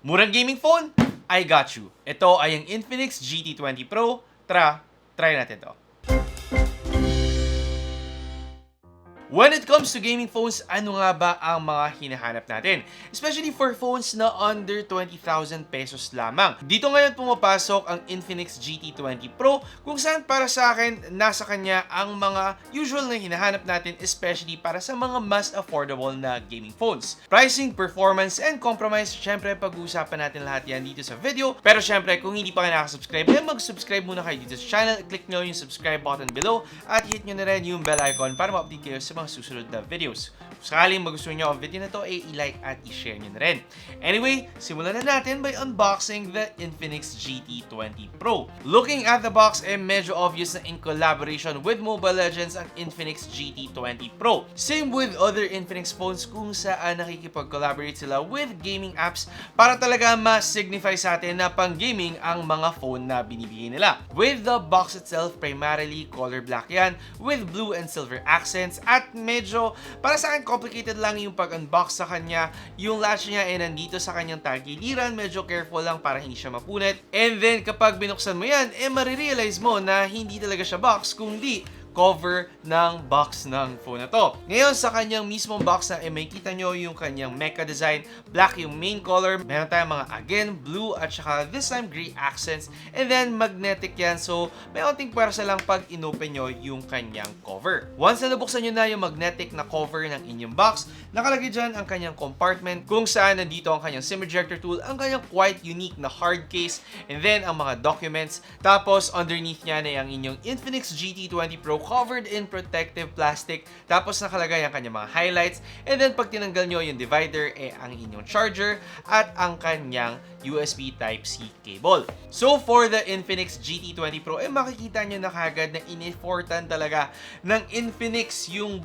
Murang gaming phone? I got you. Ito ay ang Infinix GT20 Pro. Tara, try natin to. When it comes to gaming phones, ano nga ba ang mga hinahanap natin? Especially for phones na under 20,000 pesos lamang. Dito ngayon pumapasok ang Infinix GT20 Pro kung saan para sa akin, nasa kanya ang mga usual na hinahanap natin especially para sa mga mas affordable na gaming phones. Pricing, performance, and compromise, syempre pag-uusapan natin lahat yan dito sa video. Pero syempre kung hindi pa kayo nakasubscribe, mag-subscribe muna kayo dito sa channel. Click nyo yung subscribe button below at hit nyo na rin yung bell icon para ma-update kayo sa mga susunod na videos. Kung sakaling magustuhan nyo ang video na to, i-like at i-share nyo na rin. Anyway, simulan na natin by unboxing the Infinix GT20 Pro. Looking at the box, medyo obvious na in collaboration with Mobile Legends ang Infinix GT20 Pro. Same with other Infinix phones kung saan nakikipag-collaborate sila with gaming apps para talaga ma-signify sa atin na pang-gaming ang mga phone na binibigay nila. With the box itself, primarily color black yan with blue and silver accents at medyo para sa akin complicated lang yung pag-unbox sa kanya. Yung latch niya ay nandito sa kanyang tagiliran, medyo careful lang para hindi siya mapunit. And then kapag binuksan mo yan, marirealize mo na hindi talaga siya box kundi cover ng box ng phone na to. Ngayon, sa kanyang mismong box na may kita nyo yung kanyang mecha design. Black yung main color. Meron tayong mga again, blue at saka this time gray accents. And then magnetic yan. So, may onting pwersa lang pag inopen nyo yung kanyang cover. Once na nabuksan nyo na yung magnetic na cover ng inyong box, nakalagay dyan ang kanyang compartment kung saan nandito ang kanyang SIM ejector tool, ang kanyang quite unique na hard case, and then ang mga documents. Tapos, underneath niya na ang inyong Infinix GT20 Pro covered in protective plastic. Tapos nakalagay ang kanyang mga highlights. And then pag tinanggal nyo yung divider, ang inyong charger at ang kanyang USB Type-C cable. So for the Infinix GT20 Pro, makikita nyo na kagad na in-effortan talaga ng Infinix yung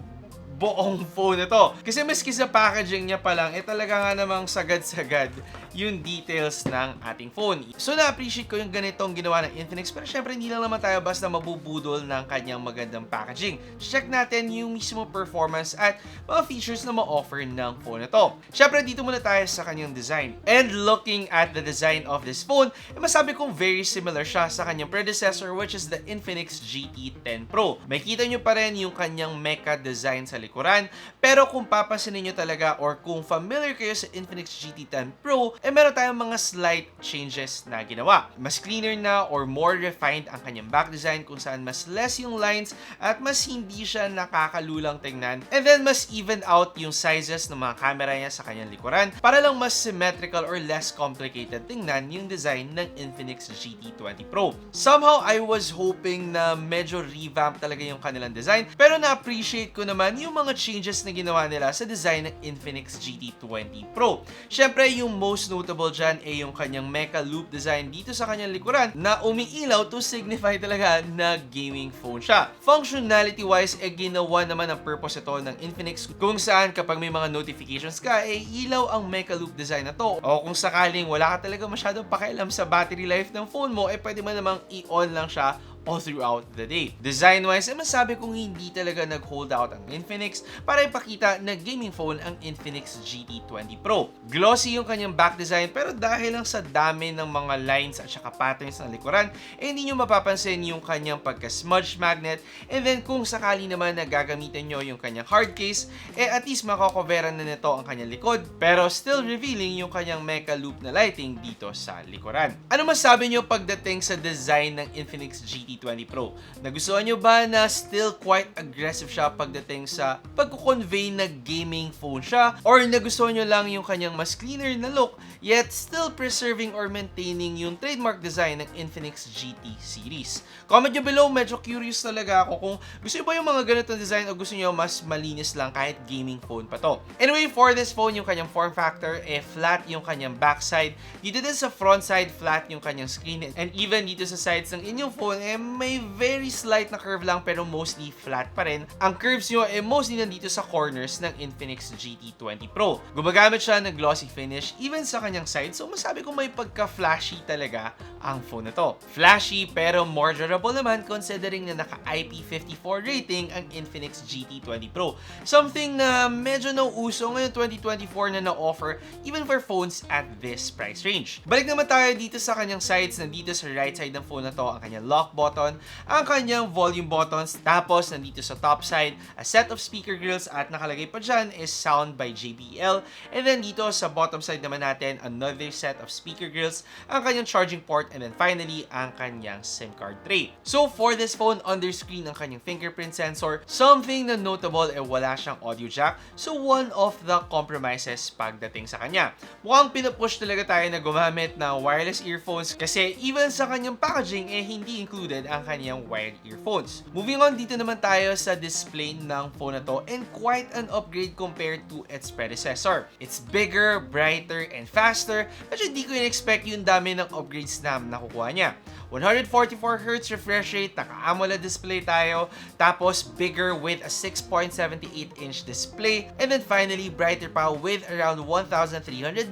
buong phone na to. Kasi maski sa packaging niya pa lang, talaga nga namang sagad-sagad yung details ng ating phone. So na-appreciate ko yung ganitong ginawa ng Infinix, pero syempre hindi lang naman tayo basta mabubudol ng kanyang magandang packaging. Check natin yung mismo performance at mga features na ma-offer ng phone na to. Syempre dito muna tayo sa kanyang design. And looking at the design of this phone, masabi kong very similar siya sa kanyang predecessor which is the Infinix GT10 Pro. Makita nyo pa rin yung kanyang mecha design sa likuran, pero kung papansinin nyo talaga or kung familiar kayo sa Infinix GT10 Pro, meron tayong mga slight changes na ginawa. Mas cleaner na or more refined ang kanyang back design kung saan mas less yung lines at mas hindi siya nakakalulang tingnan. And then mas even out yung sizes ng mga camera niya sa kanyang likuran para lang mas symmetrical or less complicated tingnan yung design ng Infinix GT20 Pro. Somehow, I was hoping na medyo revamp talaga yung kanilang design, pero na-appreciate ko naman yung mga changes na ginawa nila sa design ng Infinix GT20 Pro. Syempre, yung most notable dyan ay yung kanyang mecha loop design dito sa kanyang likuran na umiilaw to signify talaga na gaming phone siya. Functionality-wise, ginawa naman ang purpose ito ng Infinix kung saan kapag may mga notifications ka, ilaw ang mecha loop design na to. O kung sakaling wala ka talaga masyadong pakialam sa battery life ng phone mo, pwede mo namang i-on lang siya all throughout the day. Design-wise, masabi kong hindi talaga nag-hold out ang Infinix para ipakita na gaming phone ang Infinix GT20 Pro. Glossy yung kanyang back design pero dahil lang sa dami ng mga lines at saka patterns ng likuran, hindi nyo mapapansin yung kanyang pagka-smudge magnet, and then kung sakali naman na gagamitin nyo yung kanyang hard case, at least makakoveran na nito ang kanyang likod pero still revealing yung kanyang mecha loop na lighting dito sa likuran. Ano masabi nyo pagdating sa design ng Infinix GT20 Pro? Nagustuhan nyo ba na still quite aggressive siya pagdating sa pagko-convey na gaming phone siya? Or nagustuhan nyo lang yung kanyang mas cleaner na look yet still preserving or maintaining yung trademark design ng Infinix GT series? Comment nyo below, medyo curious talaga ako kung gusto nyo ba yung mga ganitong design o gusto nyo mas malinis lang kahit gaming phone pa to. Anyway, for this phone, yung kanyang form factor, flat yung kanyang backside. Dito din sa front side, flat yung kanyang screen. And even dito sa sides ng inyong phone, may very slight na curve lang pero mostly flat pa rin. Ang curves nyo mostly nandito sa corners ng Infinix GT20 Pro. Gumagamit siya ng glossy finish even sa kanyang side, so masabi ko may pagka-flashy talaga ang phone na to. Flashy pero more durable naman considering na naka-IP54 rating ang Infinix GT20 Pro. Something na medyo nauuso ngayon 2024 na na-offer even for phones at this price range. Balik naman tayo dito sa kanyang sides. Nandito sa right side ng phone na to ang kanyang lock button, ang kanyang volume buttons, tapos nandito sa top side a set of speaker grills at nakalagay pa dyan is sound by JBL, and then dito sa bottom side naman natin another set of speaker grills, ang kanyang charging port, and then finally ang kanyang SIM card tray. So for this phone, under screen ang kanyang fingerprint sensor. Something na notable wala siyang audio jack, so one of the compromises pagdating sa kanya. Mukhang pinupush talaga tayo na gumamit ng wireless earphones kasi even sa kanyang packaging hindi included ang kanyang wired earphones. Moving on, dito naman tayo sa display ng phone na to, and quite an upgrade compared to its predecessor. It's bigger, brighter, and faster. Medyo hindi ko in-expect yung dami ng upgrades na nakukuha niya. 144Hz refresh rate, naka-AMOLED display tayo, tapos bigger with a 6.78-inch display, and then finally brighter pa with around 1,300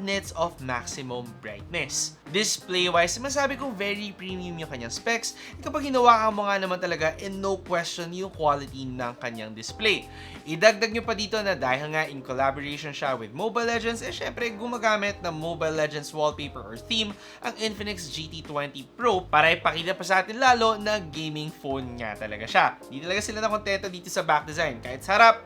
nits of maximum brightness. Display-wise, masabi kong very premium yung kanyang specs. Kapag hinawakan mo nga naman talaga, no question yung quality ng kanyang display. Idagdag nyo pa dito na dahil nga in collaboration siya with Mobile Legends, syempre gumagamit ng Mobile Legends wallpaper or theme ang Infinix GT20 Pro para ipakita pa sa atin lalo na gaming phone nga talaga siya. Di talaga sila na kontento dito sa back design. Kahit sarap,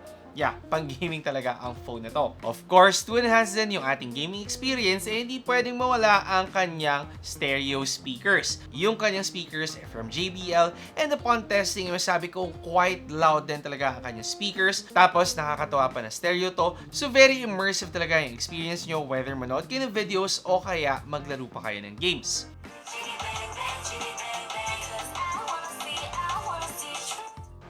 pang gaming talaga ang phone na to. Of course, to enhance din yung ating gaming experience, hindi pwedeng mawala ang kanyang stereo speakers. Yung kanyang speakers from JBL, and upon testing, masabi ko quite loud din talaga ang kanyang speakers. Tapos nakakatawa pa na stereo to, so very immersive talaga yung experience nyo whether manood kayo ng videos o kaya maglaro pa kayo ng games.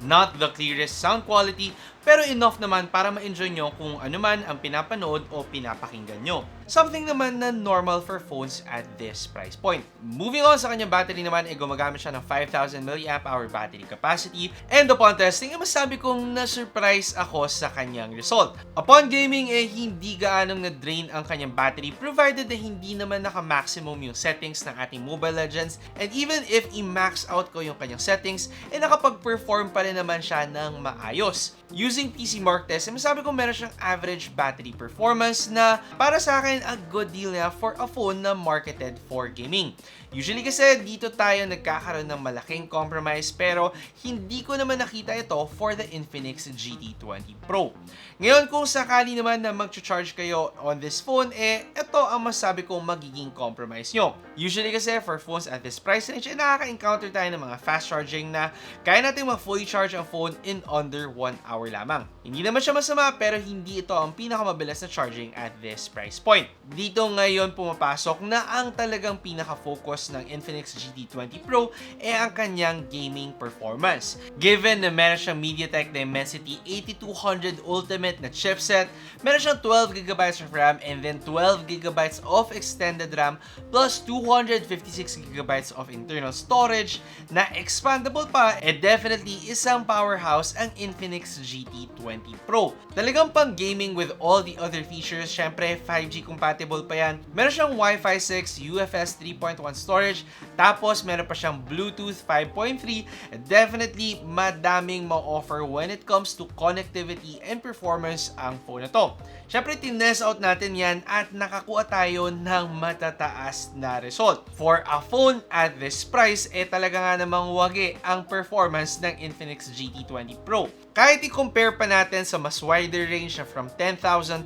Not the clearest sound quality, pero enough naman para ma-enjoy nyo kung ano man ang pinapanood o pinapakinggan nyo. Something naman na normal for phones at this price point. Moving on sa kanyang battery naman, gumagamit siya ng 5,000 mAh battery capacity, and upon testing, masabi kong na-surprise ako sa kanyang result. Upon gaming, hindi gaanong na-drain ang kanyang battery provided na hindi naman naka-maximum yung settings ng ating Mobile Legends, and even if i-max out ko yung kanyang settings, nakapag-perform pa rin naman siya ng maayos. Using PC Mark test, masabi ko meron siyang average battery performance na para sa akin a good deal na for a phone na marketed for gaming. Usually kasi dito tayo nagkakaroon ng malaking compromise, pero hindi ko naman nakita ito for the Infinix GT20 Pro. Ngayon, kung sakali naman na mag-charge kayo on this phone, ito ang masabi kong magiging compromise nyo. Usually kasi for phones at this price range, nakaka-encounter tayo ng mga fast charging na kaya natin mag-fully charge ang phone in under 1 hour lamang. Hindi naman siya masama, pero hindi ito ang pinakamabilis na charging at this price point. Dito ngayon pumapasok na ang talagang pinaka-focus ng Infinix GT20 Pro ang kanyang gaming performance. Given na meron siyang MediaTek Dimensity 8200 Ultimate na chipset, meron siyang 12GB of RAM and then 12GB of extended RAM plus 256GB of internal storage na expandable pa, definitely isang powerhouse ang Infinix GT20 Pro. Talagang pang gaming with all the other features, syempre 5G compatible pa yan. Meron siyang Wi-Fi 6, UFS 3.1 storage, tapos meron pa siyang Bluetooth 5.3. Definitely madaming ma-offer when it comes to connectivity and performance ang phone na to. Syempre, tinest out natin yan at nakakuha tayo ng matataas na result. For a phone at this price, talaga nga namang wagi ang performance ng Infinix GT20 Pro. Kahit i-compare pa natin sa mas wider range na from 10,000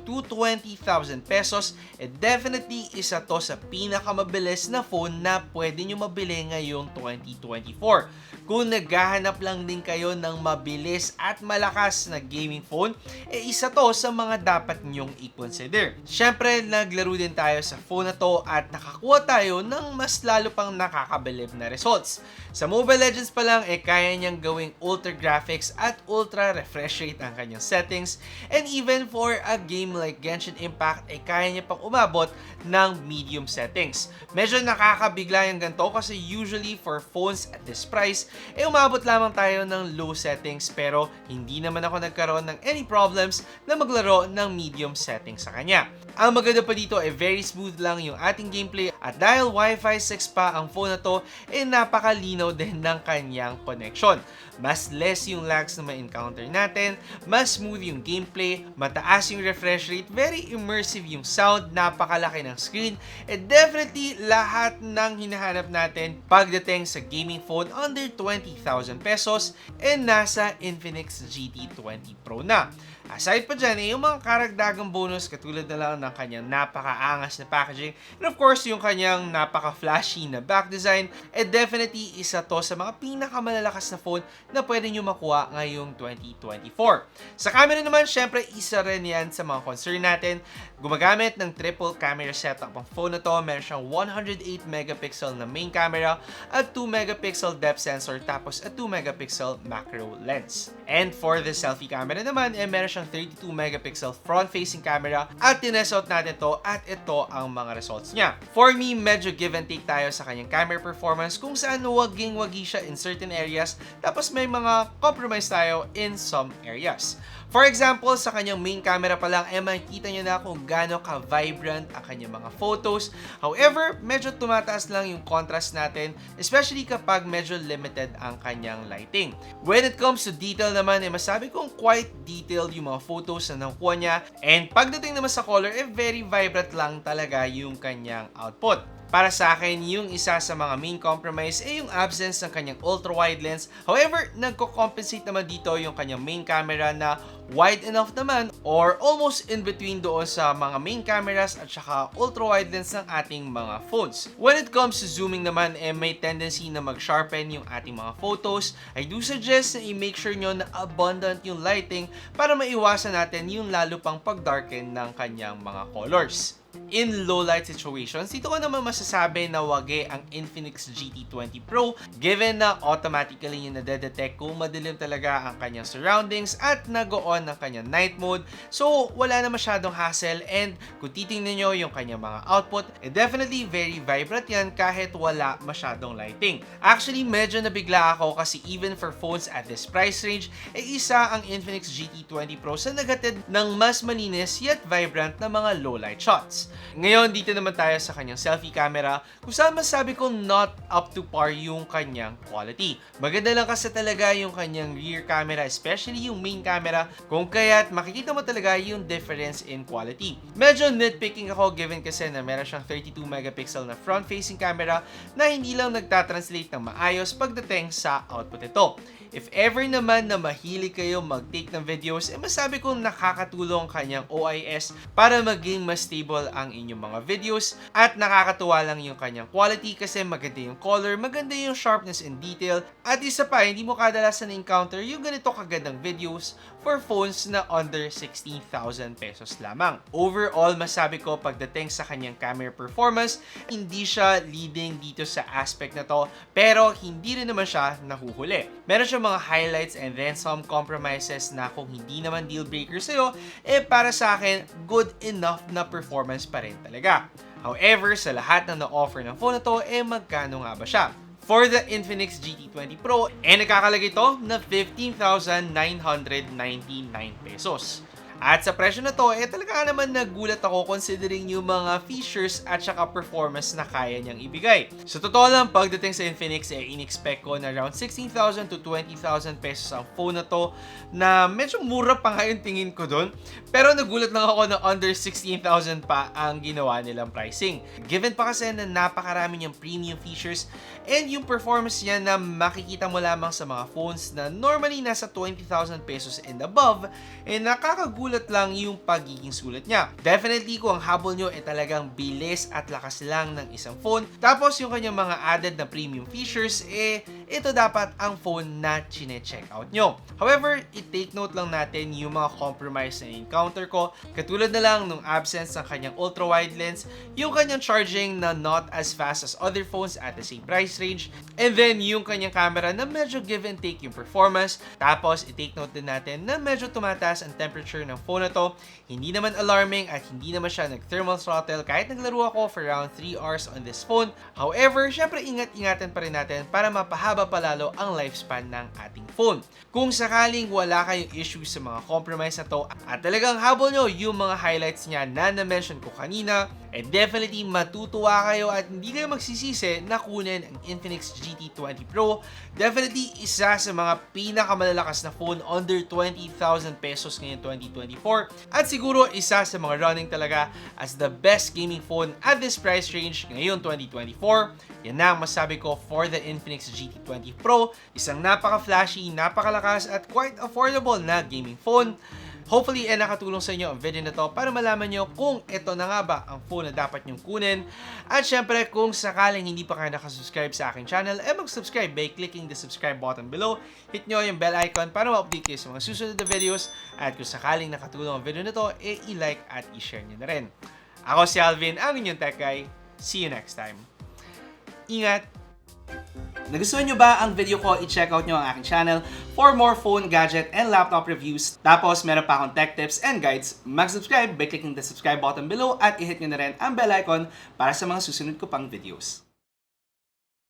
to 20,000 pesos, definitely isa to sa pinakamabilis na phone na pwede nyo mabili ngayong 2024. Kung naghahanap lang din kayo ng mabilis at malakas na gaming phone, isa to sa mga dapat nyong i-consider. Syempre, naglaro din tayo sa phone na to at nakakuha tayo ng mas lalo pang nakakabilib na results. Sa Mobile Legends pa lang, kaya niyang gawing ultra graphics at ultra ultra refresh rate ang kanyang settings, and even for a game like Genshin Impact ay kaya niya pang umabot ng medium settings. Medyo nakakabigla yung ganito kasi usually for phones at this price, umabot lamang tayo ng low settings, pero hindi naman ako nagkaroon ng any problems na maglaro ng medium settings sa kanya. Ang maganda pa dito ay very smooth lang yung ating gameplay, at dahil Wi-Fi 6 pa ang phone na to, napakalinaw din ng kanyang connection. Mas less yung lags na ma-encounter natin, mas smooth yung gameplay, mataas yung refresh rate, very immersive yung sound, napakalaki ng screen, and definitely lahat ng hinahanap natin pagdating sa gaming phone under 20,000 pesos and nasa Infinix GT20 Pro na. Aside pa dyan, yung mga karagdagang bonus katulad na lang ng kanyang napakaangas na packaging, and of course yung kanyang napaka-flashy na back design, definitely isa to sa mga pinakamalalakas na phone na pwede nyo makuha ngayong 2024. Sa camera naman, syempre isa rin yan sa mga concern natin. Gumagamit ng triple camera setup ang phone na to. Meron siyang 108 megapixel na main camera at 2 megapixel depth sensor, tapos at 2 megapixel macro lens. And for the selfie camera naman, meron siyang 32 megapixel front-facing camera at tinesot natin to at ito ang mga results niya. For me, medyo give and take tayo sa kanyang camera performance kung saan waging-wagi siya in certain areas, tapos may mga compromise tayo in some areas. For example, sa kanyang main camera pa lang, makikita nyo na kung gaano ka-vibrant ang kanyang mga photos. However, medyo tumataas lang yung contrast natin, especially kapag medyo limited ang kanyang lighting. When it comes to detail naman, masabi kong quite detailed yung mga photos na nakuha niya. And pagdating naman sa color, very vibrant lang talaga yung kanyang output. Para sa akin, yung isa sa mga main compromise yung absence ng kanyang ultra-wide lens. However, nagko-compensate naman dito yung kanyang main camera na wide enough naman or almost in between doon sa mga main cameras at saka ultra-wide lens ng ating mga phones. When it comes to zooming naman, may tendency na mag-sharpen yung ating mga photos. I do suggest na i-make sure nyo na abundant yung lighting para maiwasan natin yung lalo pang pag-darken ng kanyang mga colors. In low light situations, dito ko naman masasabi na wagi ang Infinix GT20 Pro given na automatically yung nade-detect kung madilim talaga ang kanyang surroundings at nag-on ang kanyang night mode. So, wala na masyadong hassle, and kung titingnan nyo yung kanyang mga output, definitely very vibrant yan kahit wala masyadong lighting. Actually, medyo nabigla ako kasi even for phones at this price range, isa ang Infinix GT20 Pro sa nagatid ng mas malinis yet vibrant na mga low light shots. Ngayon, dito naman tayo sa kanyang selfie camera kung saan masabi kong not up to par yung kanyang quality. Maganda lang kasi talaga yung kanyang rear camera, especially yung main camera, kung kaya't makikita mo talaga yung difference in quality. Medyo nitpicking ako given kasi na meron siyang 32 megapixel na front-facing camera na hindi lang nagtatranslate ng maayos pagdating sa output ito. If ever naman na mahilig kayo mag-take ng videos, masabi kong nakakatulong kanyang OIS para maging mas stable ang inyong mga videos, at nakakatuwa lang yung kanyang quality kasi maganda yung color, maganda yung sharpness and detail, at isa pa, hindi mo kadalasan na-encounter yung ganito kagandang videos for phones na under 16,000 pesos lamang. Overall, masabi ko pagdating sa kanyang camera performance, hindi siya leading dito sa aspect na to, pero hindi rin naman siya nahuhuli. Meron siya mga highlights and then some compromises na kung hindi naman deal breaker sa'yo, para sa akin, good enough na performance pa rin talaga. However, sa lahat na na-offer ng phone na to, magkano nga ba siya? For the Infinix GT20 Pro, nakakalagay ito na 15,999 pesos. At sa presyo na to, talaga naman nagulat ako considering yung mga features at saka performance na kaya niyang ibigay. Sa totoo lang, pagdating sa Infinix, in-expect ko na around 16,000 to 20,000 pesos ang phone na to, na medyo mura pa nga yung tingin ko dun. Pero nagulat lang ako na under 16,000 pa ang ginawa nilang pricing. Given pa kasi na napakarami niyang premium features and yung performance niya na makikita mo lamang sa mga phones na normally nasa 20,000 pesos and above, nakakagulat sulat lang yung pagiging sulat niya. Definitely kung ang habol nyo ay talagang bilis at lakas lang ng isang phone, tapos yung kanyang mga added na premium features, ito dapat ang phone na chine-check out nyo. However, i-take note lang natin yung mga compromise na encounter ko, katulad na lang nung absence ng kanyang ultra-wide lens, yung kanyang charging na not as fast as other phones at the same price range, and then yung kanyang camera na medyo give and take yung performance. Tapos, i-take note din natin na medyo tumataas ang temperature ng phone na to. Hindi naman alarming at hindi naman siya nag-thermal throttle kahit naglaro ako for around 3 hours on this phone. However, syempre ingat-ingatan pa rin natin para mapahaba palalo ang lifespan ng ating phone. Kung sakaling wala kayong issues sa mga compromise na to at talagang habol nyo yung mga highlights niya na na-mention ko kanina, definitely matutuwa kayo at hindi kayo magsisisi na kunin ang Infinix GT20 Pro. Definitely isa sa mga pinakamalalakas na phone under 20,000 pesos ngayon 2024 at siguro isa sa mga running talaga as the best gaming phone at this price range ngayon 2024. Yan na ang masabi ko for the Infinix GT20 Pro. Isang napaka-flashy, napakalakas at quite affordable na gaming phone. Hopefully, nakatulong sa inyo ang video na to para malaman nyo kung ito na nga ba ang phone na dapat nyong kunin. At syempre, kung sakaling hindi pa kayo nakasubscribe sa aking channel, mag-subscribe by clicking the subscribe button below. Hit nyo yung bell icon para ma-update kayo sa mga susunod na videos. At kung sakaling nakatulong ang video na to, i-like at i-share nyo na rin. Ako si Alvin, ang inyong tech guy. See you next time. Ingat! Nagustuhan nyo ba ang video ko? I-check out nyo ang aking channel for more phone, gadget, and laptop reviews. Tapos, meron pa akong tech tips and guides. Mag-subscribe by clicking the subscribe button below at i-hit nyo na rin ang bell icon para sa mga susunod ko pang videos.